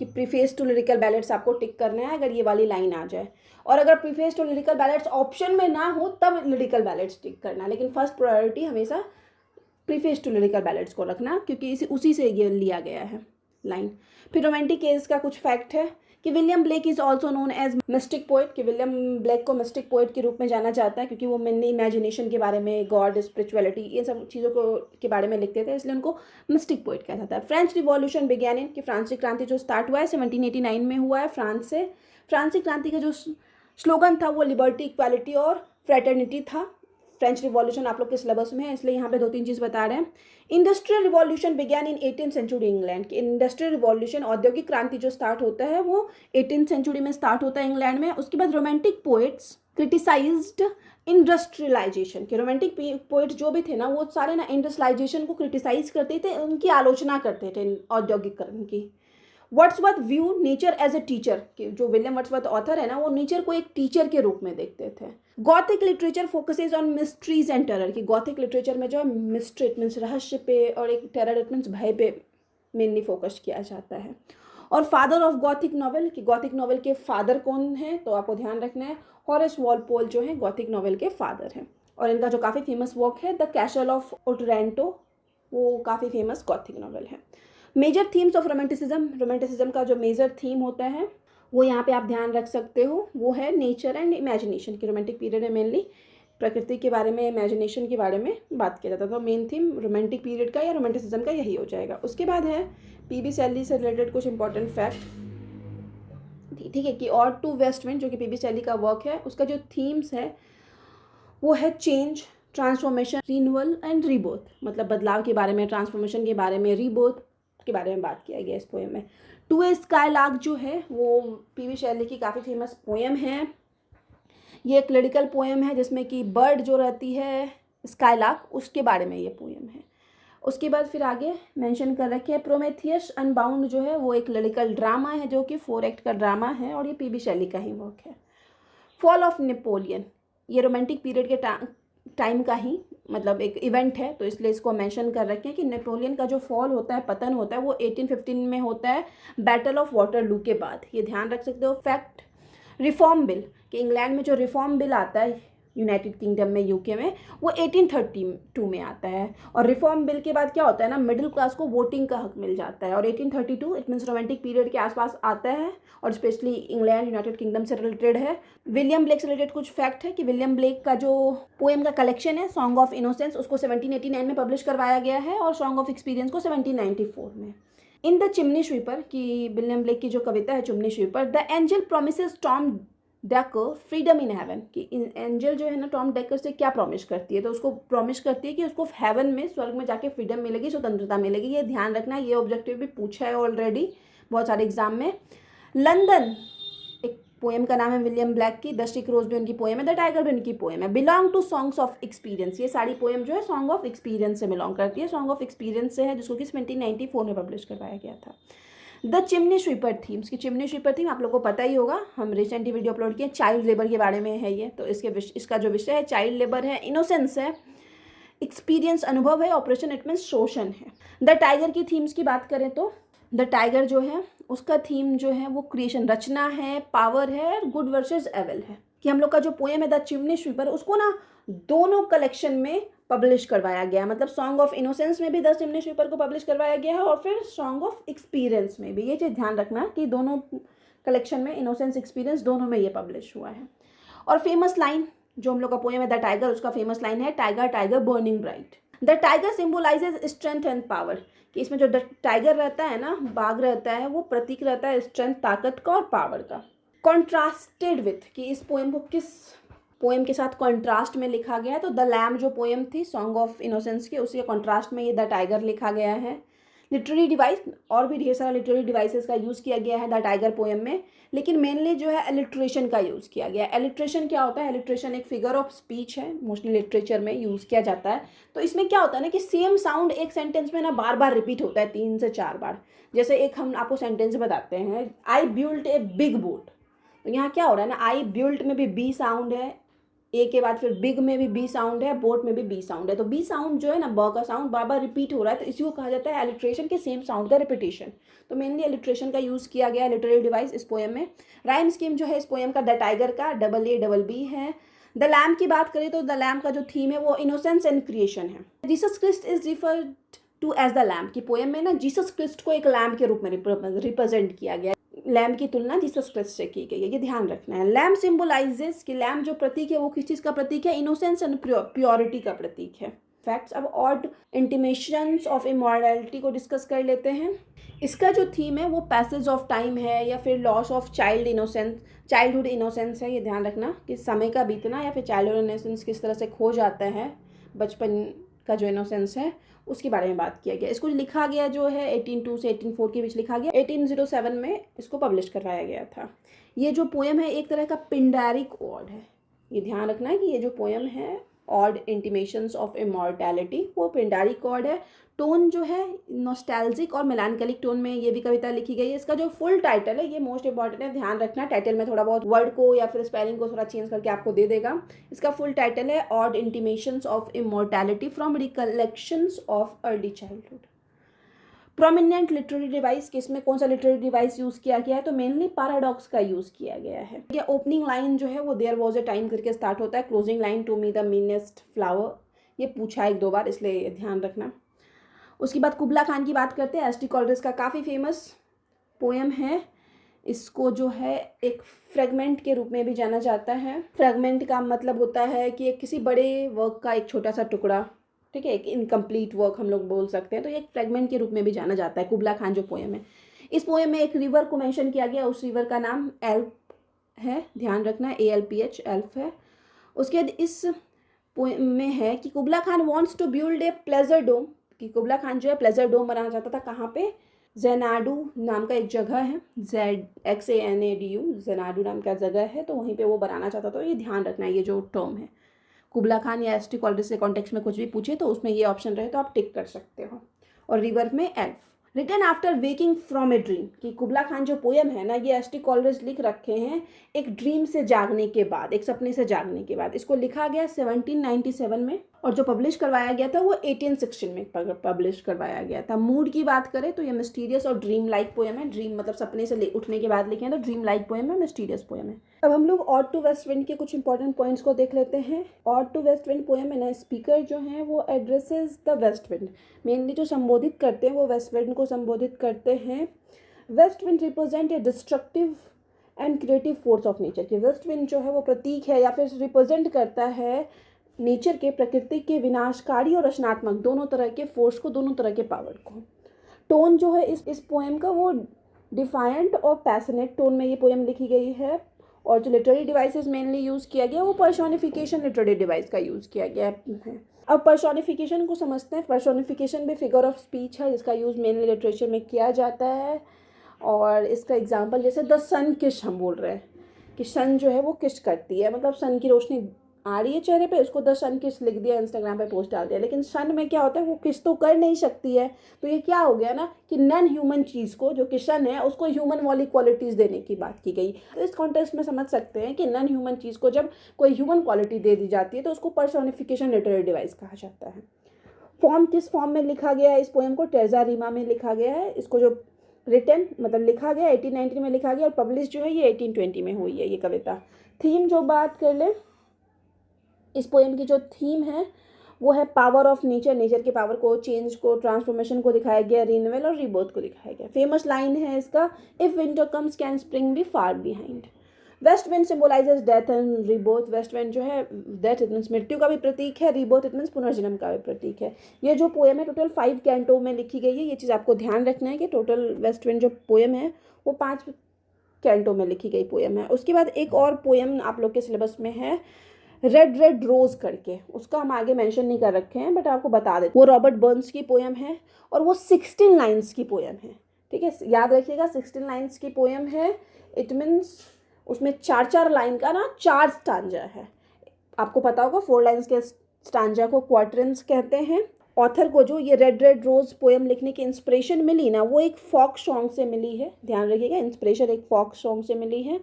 कि प्रीफेस टू लिरिकल बैलेड्स आपको टिक करना है अगर ये वाली लाइन आ जाए, और अगर preface to lyrical ballads option में ना हो तब लिरिकल बैलेड्स टिक करना, लेकिन फर्स्ट प्रायोरिटी हमेशा प्रीफेस टू लिरिकल बैलेड्स को रखना, क्योंकि उसी से ये लिया गया है लाइन। फिर रोमांटिक एज का कुछ फैक्ट है कि William Blake is also known as mystic poet, कि विलियम ब्लेक को मिस्टिक पोएट के रूप में जाना जाता है, क्योंकि वो मेनली इमेजिनेशन के बारे में, गॉड, स्पिरिचुअलिटी, ये सब चीज़ों के बारे में लिखते थे, इसलिए उनको मिस्टिक पोएट कहा जाता है। फ्रेंच रिवॉल्यूशन बिगैन इन, कि फ्रांसीसी क्रांति जो स्टार्ट हुआ है 1789 में हुआ है फ्रांस से। फ्रांसीसी क्रांति का जो स्लोगन था वो लिबर्टी, इक्वालिटी और फ्रेटर्निटी था। फ्रेंच रिवॉल्यूशन आप लोग के सिलेबस में है, इसलिए यहाँ पे 2-3 चीज़ बता रहे हैं। Industrial revolution began in 18th century England, की इंडस्ट्रियल रिवॉल्यूशन, औद्योगिक क्रांति जो स्टार्ट होता है वो 18th सेंचुरी में स्टार्ट होता है इंग्लैंड में। उसके बाद रोमांटिक पोएट्स क्रिटिसाइज्ड इंडस्ट्रियलाइजेशन, के रोमांटिक पोएट जो भी थे ना वो सारे ना इंडस्ट्रियलाइजेशन को क्रिटिसाइज करते थे, उनकी आलोचना करते थे औद्योगिकरण की। Wordsworth view nature as a teacher, कि जो विलियम वर्ड्सवर्थ ऑथर है ना वो नेचर को एक टीचर के रूप में देखते थे। Gothic literature focuses on mysteries and terror, की गॉथिक लिटरेचर में जो है मिस्ट्री इट मीन्स रहस्य पे, और एक टेरर इट मीन्स भय पे मेनली फोकस किया जाता है। और फादर ऑफ गॉथिक नॉवेल, कि गॉथिक नॉवेल के फादर कौन है, तो आपको ध्यान रखना है हॉरेस वॉलपोल जो है गॉथिक नॉवेल के फादर हैं। और इनका जो काफ़ी फेमस वर्क है द कैसल ऑफ ओटरेंटो, वो काफ़ी फेमस गॉथिक नॉवेल है। Major themes of romanticism, romanticism का जो मेजर थीम होता है वो यहाँ पे आप ध्यान रख सकते हो, वो है नेचर एंड इमेजिनेशन, की रोमांटिक पीरियड है मेनली प्रकृति के बारे में, इमेजिनेशन के बारे में बात किया जाता था। तो मेन थीम रोमांटिक पीरियड का या रोमांटिसिज्म का यही हो जाएगा। उसके बाद है पी.बी. शेली से रिलेटेड कुछ इंपॉर्टेंट फैक्ट, ठीक है, कि और टू वेस्ट विंड जो कि पी.बी. शेली का वर्क है, उसका जो थीम्स है वो है change, transformation, renewal and rebirth, मतलब बदलाव के बारे में, ट्रांसफॉर्मेशन के बारे में, रीबर्थ के बारे में बात किया गया इस पोएम में। टू ए स्काईलार्क जो है वो पी.बी. शेली की काफ़ी फेमस पोएम है। ये एक लिरिकल पोएम है जिसमें कि बर्ड जो रहती है स्काईलार्क, उसके बारे में ये पोएम है। उसके बाद फिर आगे मेंशन कर रखे हैं प्रोमेथियस अनबाउंड जो है वो एक लिरिकल ड्रामा है जो कि 4 एक्ट का ड्रामा है, और ये पी.बी. शेली का ही वर्क है। फॉल ऑफ नेपोलियन, ये रोमांटिक पीरियड के टाइम का ही मतलब एक इवेंट है, तो इसलिए इसको मेंशन कर रखे हैं कि नेपोलियन का जो फॉल होता है, पतन होता है, वो 1815 में होता है बैटल ऑफ वाटरलू के बाद। ये ध्यान रख सकते हो फैक्ट। रिफॉर्म बिल, कि इंग्लैंड में जो रिफॉर्म बिल आता है यूनाइटेड किंगडम में, यूके में, वो 1832 में आता है। और रिफॉर्म बिल के बाद क्या होता है ना, मिडिल क्लास को वोटिंग का हक मिल जाता है। और 1832 इट मीन्स रोमांटिक पीरियड के आसपास आता है और स्पेशली इंग्लैंड, यूनाइटेड किंगडम से रिलेटेड है। विलियम ब्लेक से रिलेटेड कुछ फैक्ट है कि विलियम ब्लेक का जो पोएम का कलेक्शन है सॉन्ग ऑफ इनोसेंस, उसको 1789 में पब्लिश करवाया गया है और सॉन्ग ऑफ एक्सपीरियंस को 1794 में। इन द चिमनी स्वीपर की विलियम ब्लेक की जो कविता है chimney sweeper, the angel promises Tom decker freedom in heaven, कि एंजल जो है ना टॉम डेकर से क्या प्रॉमिस करती है, तो उसको प्रॉमिस करती है कि उसको हेवन में, स्वर्ग में जाके फ्रीडम मिलेगी, स्वतंत्रता मिलेगी। ये ध्यान रखना, ये ऑब्जेक्टिव भी पूछा है ऑलरेडी बहुत सारे एग्जाम में। लंदन, एक पोएम का नाम है विलियम ब्लैक की, द स्टिक रोज भी उनकी पोएम है, द टाइगर भी उनकी पोएम है। Belong to songs of experience, ये सारी पोएम जो है सॉन्ग ऑफ एक्सपीरियंस से बिलोंग करती है, सॉन्ग ऑफ एक्सपीरियंस से है, जिसको कि 1794 में पब्लिश करवाया गया था। द चिमनी स्वीपर थीम्स की चिमनी स्वीपर थीम आप लोगों को पता ही होगा, हम रिसेंटली वीडियो अपलोड किए, चाइल्ड लेबर के बारे में है ये। तो इसका जो विषय है चाइल्ड लेबर है, इनोसेंस है, एक्सपीरियंस अनुभव है, ऑपरेशन इट मीन्स शोषण है। द टाइगर की थीम्स की बात करें तो द टाइगर जो है उसका थीम जो है वो क्रिएशन, रचना है, पावर है, गुड वर्सेस एविल है। कि हम लोग का जो पोएम है द चिमनी स्वीपर, उसको ना दोनों कलेक्शन में पब्लिश करवाया गया है, मतलब सॉन्ग ऑफ इनोसेंस में भी द चिमनी स्वीपर को पब्लिश करवाया गया है और फिर सॉन्ग ऑफ एक्सपीरियंस में भी। ये चीज़ ध्यान रखना कि दोनों कलेक्शन में, इनोसेंस, एक्सपीरियंस, दोनों में ये पब्लिश हुआ है। और फेमस लाइन जो हम लोग का पोएम है द टाइगर, उसका फेमस लाइन है, tiger tiger burning bright. The tiger symbolises strength and power, कि इसमें जो टाइगर रहता है ना, बाघ रहता है, वो प्रतीक रहता है स्ट्रेंथ, ताकत का और पावर का। कॉन्ट्रास्टेड विथ, कि इस पोएम को किस पोएम के साथ कॉन्ट्रास्ट में लिखा गया है, तो द लैम्ब जो पोएम थी सॉन्ग ऑफ इनोसेंस की, उसके कॉन्ट्रास्ट में ये द टाइगर लिखा गया है। लिटरेरी डिवाइस, और भी ढेर सारा लिटरेरी डिवाइसेस का यूज़ किया गया है द टाइगर पोएम में, लेकिन मेनली जो है एलिट्रेशन का यूज़ किया गया है। एलिट्रेशन क्या होता है, एलिट्रेशन एक फिगर ऑफ स्पीच है, मोस्टली लिटरेचर में यूज़ किया जाता है। तो इसमें क्या होता है ना कि सेम साउंड एक सेंटेंस में ना बार बार रिपीट होता है 3 से 4 बार। जैसे एक हम आपको सेंटेंस बताते हैं, I built a big boat, तो यहाँ क्या हो रहा है ना, आई बिल्ट में भी बी साउंड है, ए के बाद फिर बिग में भी बी साउंड है, बोट में भी बी साउंड है, तो बी साउंड जो है ना, ब का साउंड बार बार रिपीट हो रहा है, तो इसी को कहा जाता है एलिट्रेशन के सेम साउंड का रिपीटेशन। तो मेनली एलिट्रेशन का यूज़ किया गया लिटरेरी डिवाइस इस पोएम में। राइम स्कीम जो है इस पोएम का द टाइगर का AABB है। द लैम्ब की बात करें तो द लैम्ब का जो थीम है वो इनोसेंस एंड क्रिएशन है। Jesus Christ is referred to as the lamb, की पोएम में ना जीसस क्रिस्ट को एक लैम्ब के रूप में रिप्रेजेंट किया गया है, लैम्ब की तुलना जीसस क्रिस्ट से की गई है, ये ध्यान रखना है। लैम्ब सिंबलाइजेस, कि लैम्ब जो प्रतीक है वो किस चीज़ का प्रतीक है, इनोसेंस एंड प्योरिटी का प्रतीक है। फैक्ट्स, अब ऑड इंटिमेशंस ऑफ इमॉर्टैलिटी को डिस्कस कर लेते हैं। इसका जो थीम है वो पैसेज ऑफ टाइम है या फिर लॉस ऑफ चाइल्डहुड इनोसेंस है। ये ध्यान रखना कि समय का बीतना या फिर चाइल्डहुड इनोसेंस किस तरह से खो जाता है, बचपन का जो इनोसेंस है उसके बारे में बात किया गया। इसको लिखा गया जो है 1802 से 1804 के बीच लिखा गया, 1807 में इसको पब्लिश करवाया गया था। ये जो पोएम है एक तरह का पिंडारिक ऑड है, ये ध्यान रखना है कि ये जो पोएम है ऑड इंटिमेशंस ऑफ इमॉर्टैलिटी, वो पिंडारिक ऑड है। टोन जो है नॉस्टैल्जिक और मेलानकलिक टोन में ये भी कविता लिखी गई है। इसका जो फुल टाइटल है ये मोस्ट इंपॉर्टेंट है, ध्यान रखना, टाइटल में थोड़ा बहुत वर्ड को या फिर स्पेलिंग को थोड़ा चेंज करके आपको दे देगा। इसका फुल टाइटल है odd intimations of immortality from recollections of early childhood. Prominent literary device, किसमें कौन सा लिटरेरी डिवाइस यूज़ किया गया है, तो मेनली पैराडॉक्स का यूज़ किया गया है। ये ओपनिंग लाइन जो है वो देयर वॉज ए टाइम करके स्टार्ट होता है, closing line to me the meanest flower, ये पूछा है 1-2 बार, इसलिए ध्यान रखना। उसके बाद कुबला खान की बात करते हैं। एस टी कॉलरिज का काफ़ी फेमस पोएम है, इसको जो है एक फ्रेगमेंट के रूप में भी जाना जाता है। फ्रेगमेंट का मतलब होता है कि एक किसी बड़े वर्क का एक छोटा सा टुकड़ा, ठीक है, एक इनकम्प्लीट वर्क हम लोग बोल सकते हैं, तो एक फ्रेगमेंट के रूप में भी जाना जाता है कुबला खान जो पोएम है। इस पोएम में एक रिवर को मेंशन किया गया, उस रिवर का नाम एल्प है, ध्यान रखना, ALPH एल्प है। उसके बाद इस पोएम में है कि Kubla Khan wants to build a pleasure dome, कि कुबला खान जो है प्लेजर डोम बनाना चाहता था, कहाँ पे, ज़ेनाडू नाम का एक जगह है, ZXANADU, ज़ेनाडू नाम का जगह है, तो वहीं पे वो बनाना चाहता था। ये ध्यान रखना है, ये जो टर्म है कुबला खान या ST कॉलरिज से कॉन्टेक्स्ट में कुछ भी पूछे तो उसमें ये ऑप्शन रहे तो आप टिक कर सकते हो। और रिवर में Alph, written after waking from a dream, कि कुबला खान जो पोएम है ना, ये एस.टी. कॉलरिज लिख रखे हैं एक ड्रीम से जागने के बाद, एक सपने से जागने के बाद। इसको लिखा गया 1797 में, और जो पब्लिश करवाया गया था वो 1816 में पब्लिश करवाया गया था। मूड की बात करें तो ये मिस्टीरियस और ड्रीम लाइक पोएम है। ड्रीम मतलब सपने से उठने के बाद लिखे हैं, तो ड्रीम लाइक पोएम है, मिस्टीरियस पोएम है। अब हम लोग ऑड टू वेस्ट विंड के कुछ इंपॉर्टेंट पॉइंट्स को देख लेते हैं। Ode to west wind poem है ना, स्पीकर जो है वो addresses the west wind, mainly जो संबोधित करते हैं वो वेस्ट विंड को संबोधित करते हैं। West wind represent a destructive and creative force of nature, कि वेस्ट विंड जो है वो प्रतीक है या फिर रिप्रेजेंट करता है नेचर के, प्रकृति के विनाशकारी और रचनात्मक दोनों तरह के फोर्स को, दोनों तरह के पावर को। टोन जो है इस पोएम का वो डिफायंट और पैशनेट टोन में ये पोएम लिखी गई है। और जो लिटरेरी डिवाइसेस मेनली यूज़ किया गया वो पर्सोनिफिकेशन लिटरेरी डिवाइस का यूज़ किया गया है। अब पर्सोनिफिकेशन को समझते हैं। पर्सोनिफिकेशन भी फिगर ऑफ स्पीच है जिसका यूज़ मेनली लिटरेचर में किया जाता है। और इसका एग्जांपल जैसे द सन किश हम बोल रहे हैं कि सन जो है वो किश करती है, मतलब सन की रोशनी आ रही है चेहरे पे, उसको द सन किस लिख दिया, इंस्टाग्राम पे पोस्ट डाल दिया। लेकिन सन में क्या होता है, वो किस तो कर नहीं सकती है। तो ये क्या हो गया ना कि नॉन ह्यूमन चीज़ को, जो कि सन है, उसको ह्यूमन वाली क्वालिटीज़ देने की बात की गई। तो इस कॉन्टेक्स्ट में समझ सकते हैं कि नॉन ह्यूमन चीज़ को जब कोई ह्यूमन क्वालिटी दे दी जाती है तो उसको पर्सोनिफिकेशन लिटरेरी डिवाइस कहा जाता है। फॉर्म किस फॉर्म में लिखा गया है इस पोएम को, टेरजा रीमा में लिखा गया है। इसको जो रिटन मतलब लिखा गया 1890 में लिखा गया, और पब्लिश जो है ये 1820 में हुई है ये कविता। थीम जो बात कर ले, इस पोएम की जो थीम है वो है पावर ऑफ नेचर, नेचर के पावर को, चेंज को, ट्रांसफॉर्मेशन को दिखाया गया, रिन्यूअल और रिबर्थ को दिखाया गया। फेमस लाइन है इसका, if winter comes can spring be far behind. West wind symbolizes death and rebirth. West wind जो है डेथ इट मीन्स मृत्यु का भी प्रतीक है, रिबर्थ इट मीन्स पुनर्जन्म का भी प्रतीक है। ये जो पोएम है टोटल 5 कैंटो में लिखी गई है। ये चीज़ आपको ध्यान रखना है कि टोटल वेस्ट विंड जो पोएम है वो 5 कैंटो में लिखी गई पोएम है। उसके बाद एक और पोएम आप लोग के सिलेबस में है रेड रेड रोज करके, उसका हम आगे मेंशन नहीं कर रखे हैं बट आपको बता दें, वो रॉबर्ट बर्न्स की पोएम है और वो 16 लाइन्स की पोएम है। ठीक है, याद रखिएगा 16 लाइन्स की पोएम है। इट मीन्स उसमें 4-4 लाइन का ना 4 स्टांजा है। आपको पता होगा 4 लाइन्स के स्टांजा को क्वार्टरन्स कहते हैं। ऑथर को जो ये रेड रेड रोज पोएम लिखने की इंस्पिरेशन मिली ना, वो एक फॉक सॉन्ग से मिली है। ध्यान रखिएगा, इंस्पिरेशन एक फॉक सॉन्ग से मिली है।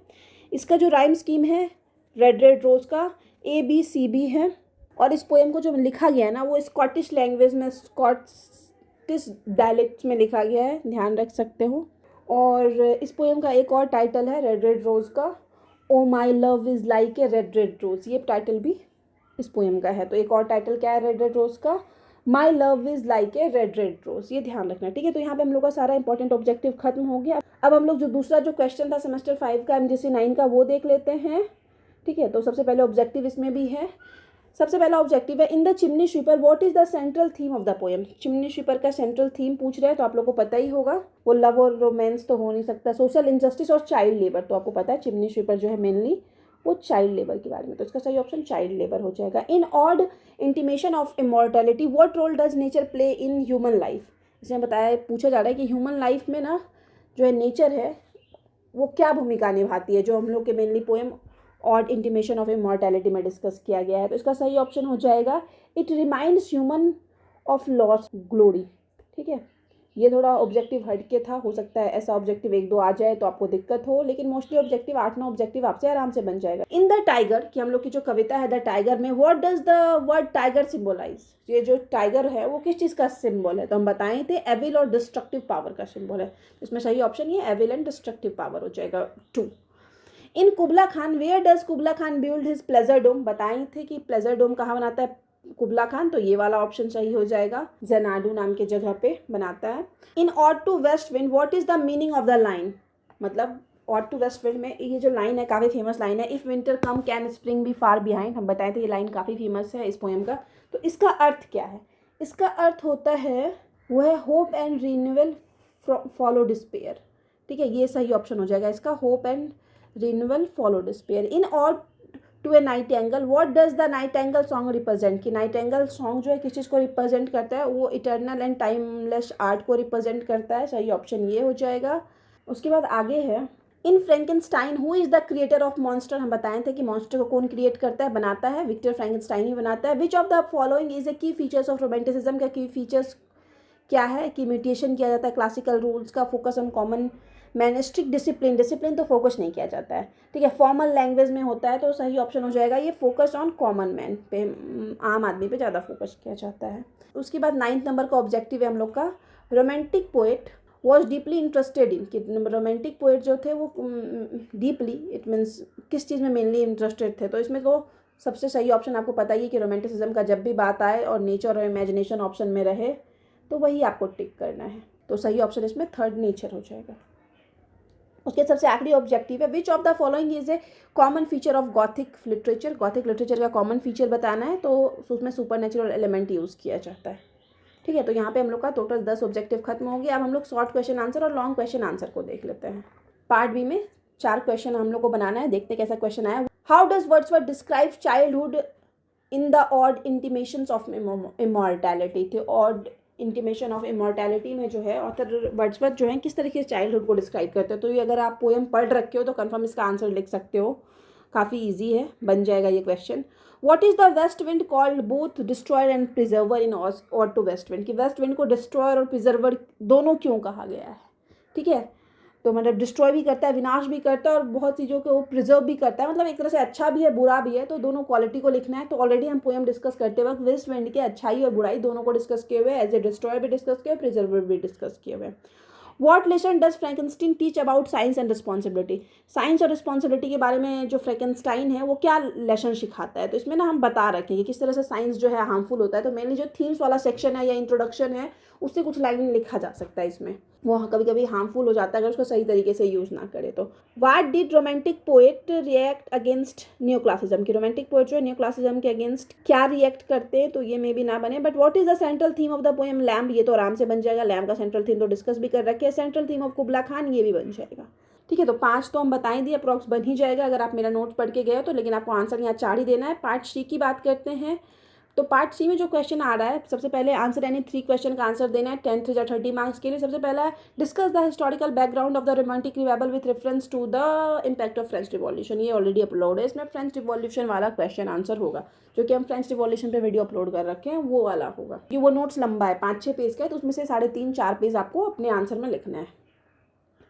इसका जो राइम स्कीम है रेड रेड रोज का ABCB है। और इस पोएम को जो लिखा गया है ना वो स्कॉटिश लैंग्वेज में, स्कॉटिश डायलेक्ट में लिखा गया है, ध्यान रख सकते हो। और इस पोएम का एक और टाइटल है रेड रेड रोज का, O my love is like a red red rose. ये टाइटल भी इस पोएम का है। तो एक और टाइटल क्या है रेड रेड रोज का, my love is like a red red rose. ये ध्यान रखना, ठीक है। तो यहाँ पे हम लोग का सारा इंपॉर्टेंट ऑब्जेक्टिव खत्म हो गया। अब हम लोग जो दूसरा जो क्वेश्चन था सेमेस्टर 5 का MGC 9 का वो देख लेते हैं। ठीक है, तो सबसे पहले ऑब्जेक्टिव इसमें भी है। सबसे पहला ऑब्जेक्टिव है in the chimney sweeper what is the central theme of the poem. Chimney sweeper का सेंट्रल थीम पूछ रहे हैं तो आप लोगों को पता ही होगा, वो लव और रोमांस तो हो नहीं सकता, सोशल इनजस्टिस और चाइल्ड लेबर। तो आपको पता है चिमनी स्वीपर जो है मेनली वो चाइल्ड लेबर के बारे में, तो इसका सही ऑप्शन चाइल्ड लेबर हो जाएगा। In ode intimation of immortality what role does nature play in human life. इसमें बताया, पूछा जा रहा है कि ह्यूमन लाइफ में ना जो है नेचर है वो क्या भूमिका निभाती है, जो हम लोग के mainly poem odd intimation of immortality में डिस्कस किया गया है। तो इसका सही ऑप्शन हो जाएगा it reminds human of lost glory. ठीक है, ये थोड़ा ऑब्जेक्टिव हट के था, हो सकता है ऐसा ऑब्जेक्टिव 1-2 आ जाए तो आपको दिक्कत हो, लेकिन मोस्टली ऑब्जेक्टिव 8-9 ऑब्जेक्टिव आपसे आराम से बन जाएगा। इन द टाइगर, कि हम लोग की जो कविता है द टाइगर में, what does the word tiger symbolise. ये जो टाइगर है वो किस चीज़ का सिंबल है, तो हम बताए थे एविल और डिस्ट्रक्टिव पावर का सिंबल है। इसमें सही ऑप्शन ये एविल एंड डिस्ट्रक्टिव पावर हो जाएगा 2। In Kubla Khan where does Kubla Khan build his pleasure dome. बताए थे कि प्लेजर डोम कहाँ बनाता है कुबला खान, तो ये वाला ऑप्शन सही हो जाएगा, जेनाडू नाम के जगह पे बनाता है। In ode to west wind what is the meaning of the line. मतलब ऑड टू वेस्ट विंड में ये जो लाइन है काफ़ी फेमस लाइन है, if winter come can spring be far behind. हम बताए थे ये लाइन काफ़ी फेमस है इस पोएम का। तो इसका अर्थ क्या है, इसका अर्थ होता है वो है hope and renewal follow despair. ठीक है, ये सही ऑप्शन हो जाएगा इसका, hope and renewal follow despair. In ode to a nightingale what does the nightingale song represent. कि नाइट एंगल सॉन्ग जो है किस चीज़ को रिप्रेजेंट करता है, वो इटर्नल एंड टाइमलेस आर्ट को रिप्रेजेंट करता है। सही ऑप्शन ये हो जाएगा। उसके बाद आगे है in Frankenstein who is the creator of monster. हम बताए थे कि मॉन्स्टर को कौन क्रिएट करता है, बनाता है विक्टर फ्रैंकेनस्टाइन ही बनाता है। Which of the following is a की फीचर्स ऑफ रोमांटिसिज्म। का की फीचर्स क्या है कि इमिटेशन किया जाता है क्लासिकल रूल्स का, focus on common man, strict discipline, discipline तो फोकस नहीं किया जाता है, ठीक है। फॉर्मल लैंग्वेज में होता है तो सही ऑप्शन हो जाएगा ये फोकस ऑन कॉमन मैन पे, आम आदमी पे ज़्यादा फोकस किया जाता है। उसके बाद 9th नंबर का ऑब्जेक्टिव है हम लोग का, romantic poet was deeply interested in, कि रोमांटिक पोएट जो थे वो डीपली, इट मीन्स किस चीज़ में मेनली इंटरेस्टेड थे। तो इसमें तो सबसे सही ऑप्शन आपको पता ही है कि रोमांटिसिज्म का जब भी बात आए और नेचर और इमेजिनेशन ऑप्शन में रहे तो वही आपको टिक करना है। तो सही ऑप्शन इसमें 3rd नेचर हो जाएगा। उसके सबसे आखिरी ऑब्जेक्टिव है, which of the following is a common feature of gothic literature, Gothic literature का कॉमन फीचर बताना है, तो उसमें सुपर नेचुरल एलिमेंट यूज़ किया जाता है, ठीक है। तो यहाँ पे हम लोग का टोटल 10 ऑब्जेक्टिव खत्म हो गया। अब हम लोग शॉर्ट क्वेश्चन आंसर और लॉन्ग क्वेश्चन आंसर को देख लेते हैं। पार्ट बी में 4 क्वेश्चन हम लोग को बनाना है, देखते हैं कैसा क्वेश्चन आया। How does Wordsworth describe childhood in the odd intimations of immortality, थे ऑड इंटीमेशन ऑफ इमॉर्टैलिटी में जो है ऑथर वर्ड्सवर्थ जो है किस तरीके से चाइल्डहुड को डिस्क्राइब करते हैं। तो ये अगर आप पोएम पढ़ रखे हो तो कंफर्म इसका आंसर लिख सकते हो, काफ़ी ईजी है, बन जाएगा ये question. What is the west wind called both destroyer and preserver in ode to west wind, कि वेस्ट विंड को डिस्ट्रॉयर और प्रिजर्वर दोनों क्यों कहा गया है, ठीक है। तो मतलब डिस्ट्रॉय भी करता है, विनाश भी करता है, और बहुत चीज़ों को वो प्रिजर्व भी करता है, मतलब एक तरह से अच्छा भी है बुरा भी है, तो दोनों क्वालिटी को लिखना है। तो ऑलरेडी हम पोएम डिस्कस करते वक्त वेस्ट विंड के अच्छाई और बुराई दोनों को डिस्कस किए हुए, एज ए डिस्ट्रॉयर भी डिस्कस किए, प्रिजर्वर भी डिस्कस किए हुए। What lesson does फ्रैंकेनस्टीन teach about science and responsibility, science और रिस्पॉन्सिबिलिटी के बारे में जो फ्रैंकेनस्टाइन है वो क्या लेसन सिखाता है। तो इसमें ना हम बता रखे हैं कि किस तरह से साइंस जो है हार्मफुल होता है। तो मेनली जो थीम्स वाला सेक्शन है या इंट्रोडक्शन है उससे कुछ लाइन लिखा जा सकता है इसमें, वो कभी कभी हार्मफुल हो जाता है अगर उसको सही तरीके से यूज़ ना करे तो। What did romantic poet react against new classicism, की रोमांटिक पोएट जो है न्यू क्लासिज्म के अगेंस्ट क्या रिएक्ट करते हैं, तो ये मे भी ना बने। But what is the central theme of the poem lamp, ये तो आराम से बन जाएगा, लैम्प का सेंट्रल थीम तो डिस्कस भी कर रखे हैं। Central theme of Kubla Khan, ये भी बन जाएगा, ठीक है। तो 5 तो हम बताएं दिए, अप्रॉक्स बन ही जाएगा अगर आप मेरा नोट पढ़ के गए हो तो, लेकिन आपको आंसर यहाँ 4 ही देना है। पार्ट सी की बात करते हैं, तो पार्ट सी में जो क्वेश्चन आ रहा है, सबसे पहले आंसर यानी 3 क्वेश्चन का आंसर देना है 10 या 30 मार्क्स के लिए। सबसे पहला है discuss the historical background of the romantic revival with reference to the impact of French revolution, ये ऑलरेडी अपलोड है, इसमें फ्रेंच रिवॉल्यूशन वाला क्वेश्चन आंसर होगा, जो कि हम फ्रेंच रिवॉल्यूशन पे वीडियो अपलोड कर रखे हैं, वो वाला होगा। कि वो नोट्स लंबा है, 5-6 पेज का है, तो उसमें से 3.5-4 पेज आपको अपने आंसर में लिखना है।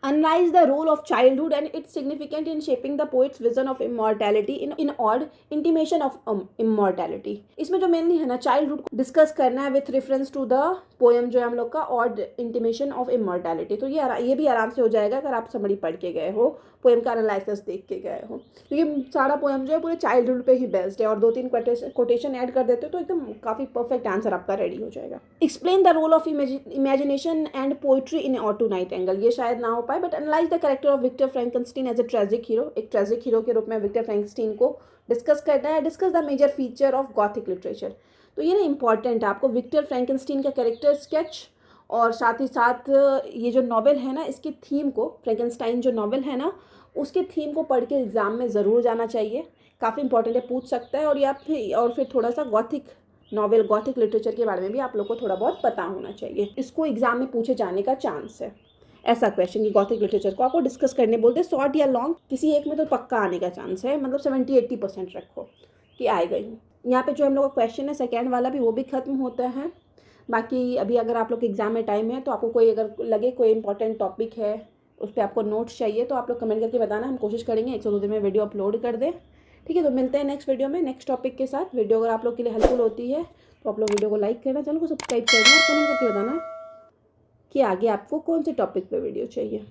Analyze the role of childhood and its significance in shaping the poet's vision of immortality in odd intimation of immortality। इसमें जो मेनली है ना चाइल्डहुड को डिस्कस करना है with reference to the poem जो है हम लोग का ऑड इंटीमेशन ऑफ इमॉर्टैलिटी। तो ये भी आराम से हो जाएगा अगर आप समरी पढ़ के गए हो, पोएम का एनालिसिस देख के गए हो। तो ये सारा पोएम जो है पूरे चाइल्डहुड पे ही बेस्ड है, और 2-3 कोटेशन ऐड कर देते हो तो एकदम काफ़ी परफेक्ट आंसर आपका रेडी हो जाएगा। Explain the role of imagination and poetry in ode to nightingale, ये शायद ना हो पाए, but analyse the character of Victor Frankenstein as a tragic hero, एक ट्रेजिक हीरो के रूप में विक्टर फ्रैंकेनस्टीन को डिस्कस करना है। Discuss the major feature of gothic literature, तो ये ना इंपॉर्टेंट है आपको विक्टर फ्रैंकेनस्टीन का कैरेक्टर स्केच, और साथ ही साथ ये जो नॉवेल है ना इसकी थीम को, फ्रैंकेनस्टाइन जो नॉवेल है ना उसके थीम को पढ़ के एग्जाम में ज़रूर जाना चाहिए, काफ़ी इंपॉर्टेंट है, पूछ सकता है। और फिर थोड़ा सा गॉथिक नॉवेल, गॉथिक लिटरेचर के बारे में भी आप लोग को थोड़ा बहुत पता होना चाहिए, इसको एग्जाम में पूछे जाने का चांस है। ऐसा क्वेश्चन कि गॉथिक लिटरेचर को आपको डिस्कस करने बोलते हैं, शॉर्ट या लॉन्ग किसी एक में तो पक्का आने का चांस है, मतलब 70-80% रखो कि आएगा ही। यहाँ पे जो हम लोग का क्वेश्चन है सेकेंड वाला भी वो भी खत्म होता है। बाकी अभी अगर आप लोग के एग्जाम में टाइम है तो आपको कोई अगर लगे कोई इंपॉर्टेंट टॉपिक है उस पर आपको नोट्स चाहिए तो आप लोग कमेंट करके बताना, हम कोशिश करेंगे 1-2 दिन में वीडियो अपलोड कर दें, ठीक है। तो मिलते हैं नेक्स्ट वीडियो में नेक्स्ट टॉपिक के साथ। वीडियो अगर आप लोग के लिए हेल्पफुल होती है तो आप लोग वीडियो को लाइक करना, चैनल को सब्सक्राइब करना और कमेंट करके बताना कि आगे आपको कौन से टॉपिक पे वीडियो चाहिए।